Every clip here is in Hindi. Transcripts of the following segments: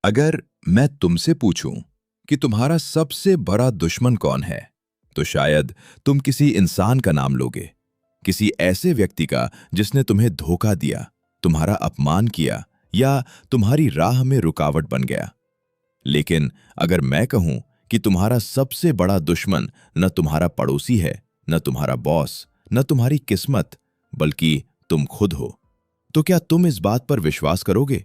अगर मैं तुमसे पूछूं कि तुम्हारा सबसे बड़ा दुश्मन कौन है, तो शायद तुम किसी इंसान का नाम लोगे, किसी ऐसे व्यक्ति का जिसने तुम्हें धोखा दिया, तुम्हारा अपमान किया या तुम्हारी राह में रुकावट बन गया। लेकिन अगर मैं कहूं कि तुम्हारा सबसे बड़ा दुश्मन न तुम्हारा पड़ोसी है, न तुम्हारा बॉस, न तुम्हारी किस्मत, बल्कि तुम खुद हो, तो क्या तुम इस बात पर विश्वास करोगे?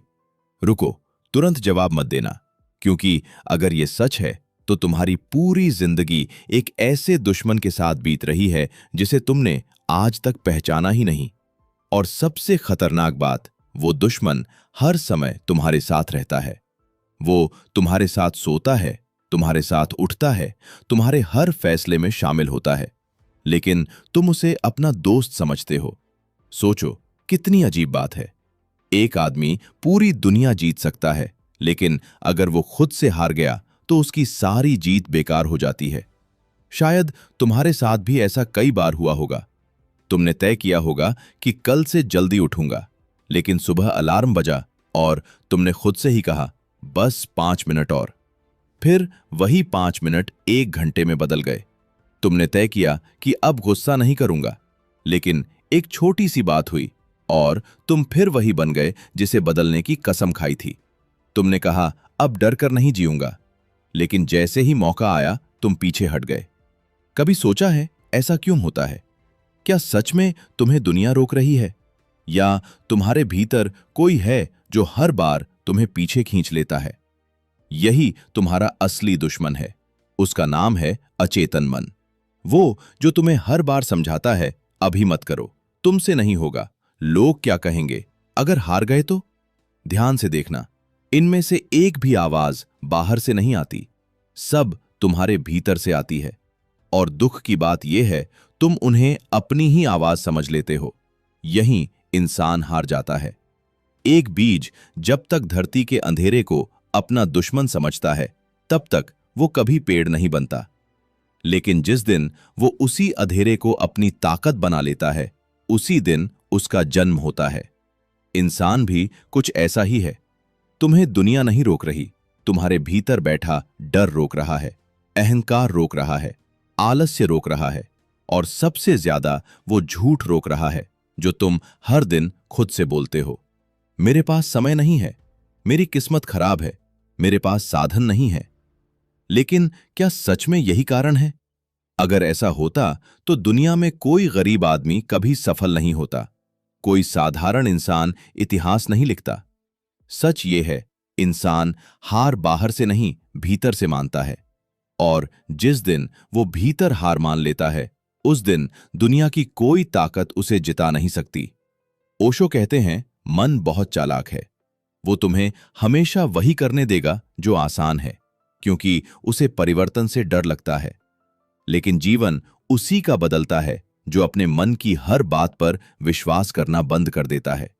रुको, तुरंत जवाब मत देना, क्योंकि अगर ये सच है तो तुम्हारी पूरी जिंदगी एक ऐसे दुश्मन के साथ बीत रही है जिसे तुमने आज तक पहचाना ही नहीं। और सबसे खतरनाक बात, वो दुश्मन हर समय तुम्हारे साथ रहता है। वो तुम्हारे साथ सोता है, तुम्हारे साथ उठता है, तुम्हारे हर फैसले में शामिल होता है, लेकिन तुम उसे अपना दोस्त समझते हो। सोचो, कितनी अजीब बात है। एक आदमी पूरी दुनिया जीत सकता है, लेकिन अगर वो खुद से हार गया तो उसकी सारी जीत बेकार हो जाती है। शायद तुम्हारे साथ भी ऐसा कई बार हुआ होगा। तुमने तय किया होगा कि कल से जल्दी उठूंगा, लेकिन सुबह अलार्म बजा और तुमने खुद से ही कहा, बस 5 मिनट और। फिर वही 5 मिनट 1 घंटे में बदल गए। तुमने तय किया कि अब गुस्सा नहीं करूंगा, लेकिन एक छोटी सी बात हुई और तुम फिर वही बन गए जिसे बदलने की कसम खाई थी। तुमने कहा, अब डर कर नहीं जीऊंगा, लेकिन जैसे ही मौका आया तुम पीछे हट गए। कभी सोचा है ऐसा क्यों होता है? क्या सच में तुम्हें दुनिया रोक रही है, या तुम्हारे भीतर कोई है जो हर बार तुम्हें पीछे खींच लेता है? यही तुम्हारा असली दुश्मन है। उसका नाम है अचेतन मन। वो जो तुम्हें हर बार समझाता है, अभी मत करो, तुमसे नहीं होगा, लोग क्या कहेंगे, अगर हार गए तो? ध्यान से देखना, इनमें से एक भी आवाज बाहर से नहीं आती, सब तुम्हारे भीतर से आती है। और दुख की बात यह है, तुम उन्हें अपनी ही आवाज समझ लेते हो। यहीं इंसान हार जाता है। एक बीज जब तक धरती के अंधेरे को अपना दुश्मन समझता है, तब तक वो कभी पेड़ नहीं बनता। लेकिन जिस दिन वो उसी अंधेरे को अपनी ताकत बना लेता है, उसी दिन उसका जन्म होता है। इंसान भी कुछ ऐसा ही है। तुम्हें दुनिया नहीं रोक रही, तुम्हारे भीतर बैठा डर रोक रहा है, अहंकार रोक रहा है, आलस्य रोक रहा है, और सबसे ज्यादा वो झूठ रोक रहा है जो तुम हर दिन खुद से बोलते हो। मेरे पास समय नहीं है, मेरी किस्मत खराब है, मेरे पास साधन नहीं है। लेकिन क्या सच में यही कारण है? अगर ऐसा होता तो दुनिया में कोई गरीब आदमी कभी सफल नहीं होता, कोई साधारण इंसान इतिहास नहीं लिखता। सच ये है, इंसान हार बाहर से नहीं, भीतर से मानता है। और जिस दिन वो भीतर हार मान लेता है, उस दिन दुनिया की कोई ताकत उसे जिता नहीं सकती। ओशो कहते हैं, मन बहुत चालाक है। वो तुम्हें हमेशा वही करने देगा जो आसान है, क्योंकि उसे परिवर्तन से डर लगता है। लेकिन जीवन उसी का बदलता है जो अपने मन की हर बात पर विश्वास करना बंद कर देता है।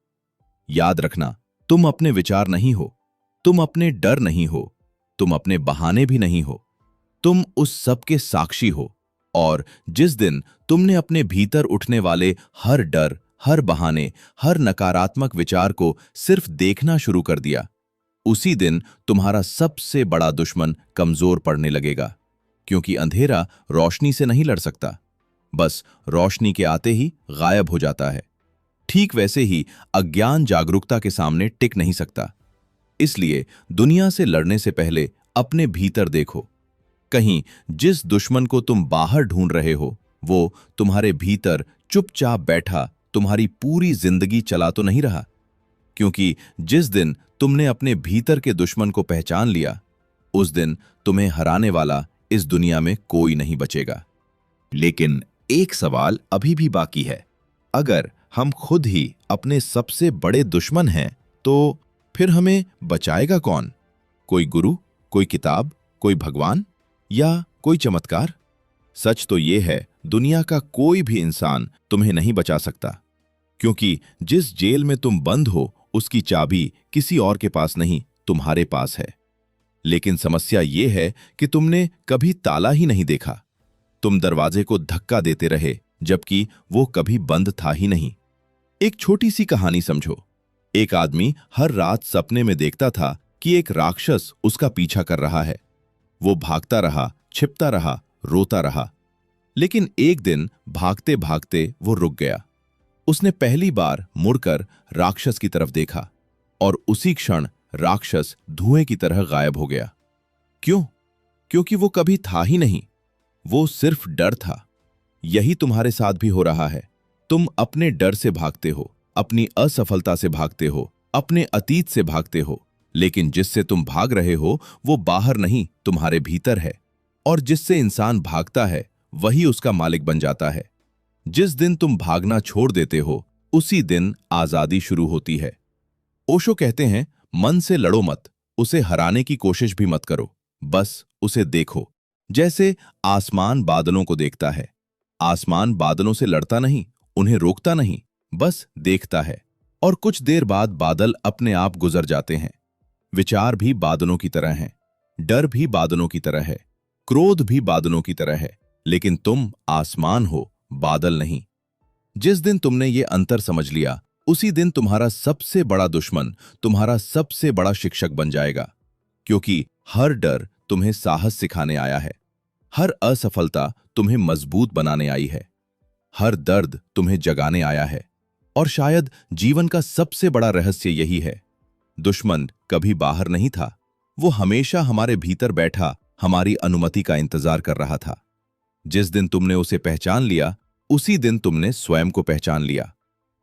याद रखना, तुम अपने विचार नहीं हो, तुम अपने डर नहीं हो, तुम अपने बहाने भी नहीं हो, तुम उस सब के साक्षी हो। और जिस दिन तुमने अपने भीतर उठने वाले हर डर, हर बहाने, हर नकारात्मक विचार को सिर्फ देखना शुरू कर दिया, उसी दिन तुम्हारा सबसे बड़ा दुश्मन कमजोर पड़ने लगेगा। क्योंकि अंधेरा रोशनी से नहीं लड़ सकता, बस रोशनी के आते ही गायब हो जाता है। ठीक वैसे ही अज्ञान जागरूकता के सामने टिक नहीं सकता। इसलिए दुनिया से लड़ने से पहले अपने भीतर देखो, कहीं जिस दुश्मन को तुम बाहर ढूंढ रहे हो, वो तुम्हारे भीतर चुपचाप बैठा तुम्हारी पूरी जिंदगी चला तो नहीं रहा। क्योंकि जिस दिन तुमने अपने भीतर के दुश्मन को पहचान लिया, उस दिन तुम्हें हराने वाला इस दुनिया में कोई नहीं बचेगा। लेकिन एक सवाल अभी भी बाकी है। अगर हम खुद ही अपने सबसे बड़े दुश्मन हैं, तो फिर हमें बचाएगा कौन? कोई गुरु, कोई किताब, कोई भगवान, या कोई चमत्कार? सच तो ये है, दुनिया का कोई भी इंसान तुम्हें नहीं बचा सकता, क्योंकि जिस जेल में तुम बंद हो, उसकी चाबी किसी और के पास नहीं, तुम्हारे पास है। लेकिन समस्या ये है कि तुमने कभी ताला ही नहीं देखा। तुम दरवाजे को धक्का देते रहे, जबकि वो कभी बंद था ही नहीं। एक छोटी सी कहानी समझो। एक आदमी हर रात सपने में देखता था कि एक राक्षस उसका पीछा कर रहा है। वो भागता रहा, छिपता रहा, रोता रहा। लेकिन एक दिन भागते भागते वो रुक गया। उसने पहली बार मुड़कर राक्षस की तरफ देखा और उसी क्षण राक्षस धुएं की तरह गायब हो गया। क्यों? क्योंकि वो कभी था ही नहीं। वो सिर्फ डर था। यही तुम्हारे साथ भी हो रहा है। तुम अपने डर से भागते हो, अपनी असफलता से भागते हो, अपने अतीत से भागते हो। लेकिन जिससे तुम भाग रहे हो वो बाहर नहीं, तुम्हारे भीतर है। और जिससे इंसान भागता है वही उसका मालिक बन जाता है। जिस दिन तुम भागना छोड़ देते हो उसी दिन आजादी शुरू होती है। ओशो कहते हैं, मन से लड़ो मत, उसे हराने की कोशिश भी मत करो, बस उसे देखो। जैसे आसमान बादलों को देखता है। आसमान बादलों से लड़ता नहीं, उन्हें रोकता नहीं, बस देखता है। और कुछ देर बाद बादल अपने आप गुजर जाते हैं। विचार भी बादलों की तरह हैं, डर भी बादलों की तरह है, क्रोध भी बादलों की तरह है। लेकिन तुम आसमान हो, बादल नहीं। जिस दिन तुमने ये अंतर समझ लिया उसी दिन तुम्हारा सबसे बड़ा दुश्मन तुम्हारा सबसे बड़ा शिक्षक बन जाएगा। क्योंकि हर डर तुम्हें साहस सिखाने आया है, हर असफलता तुम्हें मजबूत बनाने आई है, हर दर्द तुम्हें जगाने आया है। और शायद जीवन का सबसे बड़ा रहस्य यही है, दुश्मन कभी बाहर नहीं था, वो हमेशा हमारे भीतर बैठा हमारी अनुमति का इंतजार कर रहा था। जिस दिन तुमने उसे पहचान लिया उसी दिन तुमने स्वयं को पहचान लिया।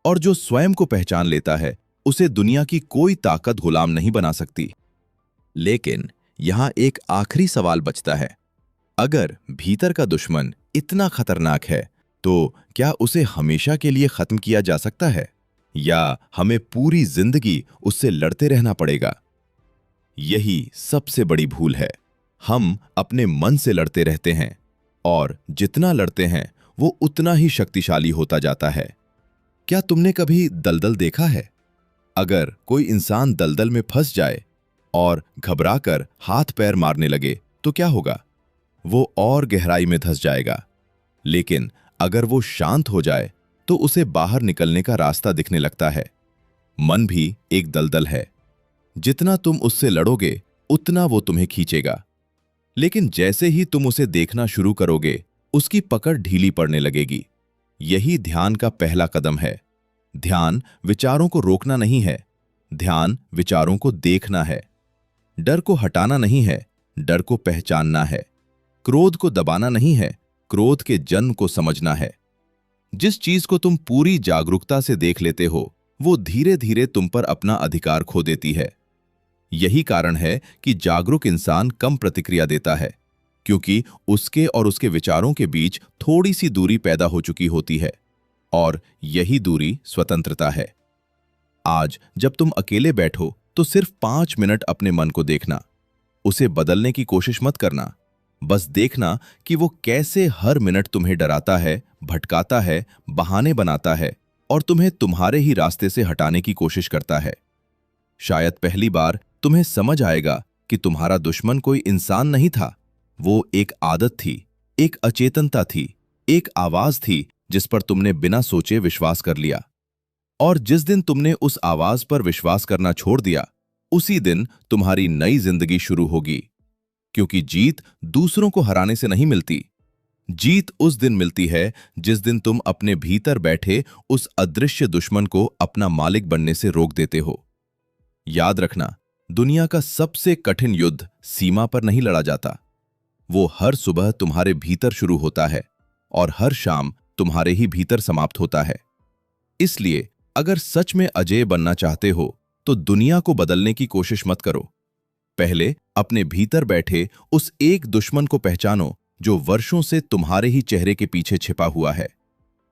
और जो स्वयं को पहचान लेता है उसे दुनिया की कोई ताकत गुलाम नहीं बना सकती। लेकिन यहां एक आखिरी सवाल बचता है, अगर भीतर का दुश्मन इतना खतरनाक है तो क्या उसे हमेशा के लिए खत्म किया जा सकता है, या हमें पूरी जिंदगी उससे लड़ते रहना पड़ेगा? यही सबसे बड़ी भूल है। हम अपने मन से लड़ते रहते हैं और जितना लड़ते हैं वो उतना ही शक्तिशाली होता जाता है। क्या तुमने कभी दलदल देखा है? अगर कोई इंसान दलदल में फंस जाए और घबराकर हाथ पैर मारने लगे तो क्या होगा? वो और गहराई में धंस जाएगा। लेकिन अगर वो शांत हो जाए तो उसे बाहर निकलने का रास्ता दिखने लगता है। मन भी एक दलदल है, जितना तुम उससे लड़ोगे उतना वो तुम्हें खींचेगा। लेकिन जैसे ही तुम उसे देखना शुरू करोगे उसकी पकड़ ढीली पड़ने लगेगी। यही ध्यान का पहला कदम है। ध्यान विचारों को रोकना नहीं है, ध्यान विचारों को देखना है। डर को हटाना नहीं है, डर को पहचानना है। क्रोध को दबाना नहीं है, क्रोध के जन्म को समझना है। जिस चीज को तुम पूरी जागरूकता से देख लेते हो वो धीरे धीरे तुम पर अपना अधिकार खो देती है। यही कारण है कि जागरूक इंसान कम प्रतिक्रिया देता है, क्योंकि उसके और उसके विचारों के बीच थोड़ी सी दूरी पैदा हो चुकी होती है, और यही दूरी स्वतंत्रता है। आज जब तुम अकेले बैठो तो सिर्फ 5 मिनट अपने मन को देखना। उसे बदलने की कोशिश मत करना, बस देखना कि वो कैसे हर मिनट तुम्हें डराता है, भटकाता है, बहाने बनाता है और तुम्हें तुम्हारे ही रास्ते से हटाने की कोशिश करता है। शायद पहली बार तुम्हें समझ आएगा कि तुम्हारा दुश्मन कोई इंसान नहीं था, वो एक आदत थी, एक अचेतनता थी, एक आवाज थी जिस पर तुमने बिना सोचे विश्वास कर लिया। और जिस दिन तुमने उस आवाज पर विश्वास करना छोड़ दिया उसी दिन तुम्हारी नई जिंदगी शुरू होगी। क्योंकि जीत दूसरों को हराने से नहीं मिलती, जीत उस दिन मिलती है जिस दिन तुम अपने भीतर बैठे उस अदृश्य दुश्मन को अपना मालिक बनने से रोक देते हो। याद रखना, दुनिया का सबसे कठिन युद्ध सीमा पर नहीं लड़ा जाता, वो हर सुबह तुम्हारे भीतर शुरू होता है और हर शाम तुम्हारे ही भीतर समाप्त होता है। इसलिए अगर सच में अजेय बनना चाहते हो तो दुनिया को बदलने की कोशिश मत करो। पहले अपने भीतर बैठे उस एक दुश्मन को पहचानो जो वर्षों से तुम्हारे ही चेहरे के पीछे छिपा हुआ है।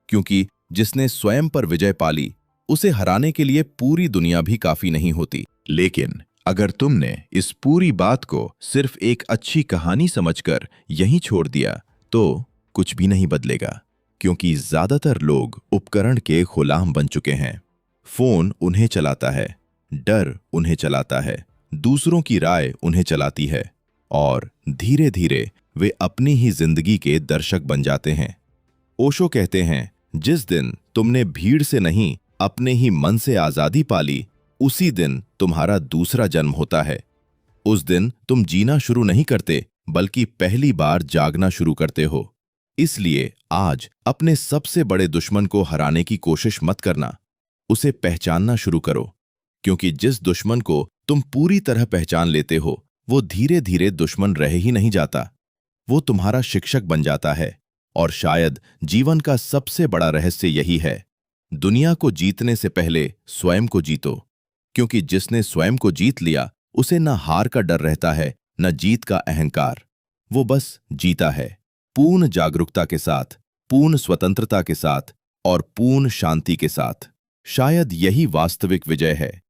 क्योंकि जिसने स्वयं पर विजय पाली उसे हराने के लिए पूरी दुनिया भी काफी नहीं होती। लेकिन अगर तुमने इस पूरी बात को सिर्फ एक अच्छी कहानी समझकर यहीं छोड़ दिया तो कुछ भी नहीं बदलेगा, क्योंकि ज्यादातर लोग उपकरण के गुलाम बन चुके हैं। फोन उन्हें चलाता है, डर उन्हें चलाता है, दूसरों की राय उन्हें चलाती है और धीरे धीरे वे अपनी ही जिंदगी के दर्शक बन जाते हैं। ओशो कहते हैं, जिस दिन तुमने भीड़ से नहीं अपने ही मन से आजादी पाली उसी दिन तुम्हारा दूसरा जन्म होता है, उस दिन तुम जीना शुरू नहीं करते, बल्कि पहली बार जागना शुरू करते हो। इसलिए आज अपने सबसे बड़े दुश्मन को हराने की कोशिश मत करना, उसे पहचानना शुरू करो, क्योंकि जिस दुश्मन को तुम पूरी तरह पहचान लेते हो, वो धीरे धीरे दुश्मन रह ही नहीं जाता, वो तुम्हारा शिक्षक बन जाता है। और शायद जीवन का सबसे बड़ा रहस्य यही है, दुनिया को जीतने से पहले स्वयं को जीतो, क्योंकि जिसने स्वयं को जीत लिया उसे न हार का डर रहता है, न जीत का अहंकार। वो बस जीता है, पूर्ण जागरूकता के साथ, पूर्ण स्वतंत्रता के साथ और पूर्ण शांति के साथ। शायद यही वास्तविक विजय है,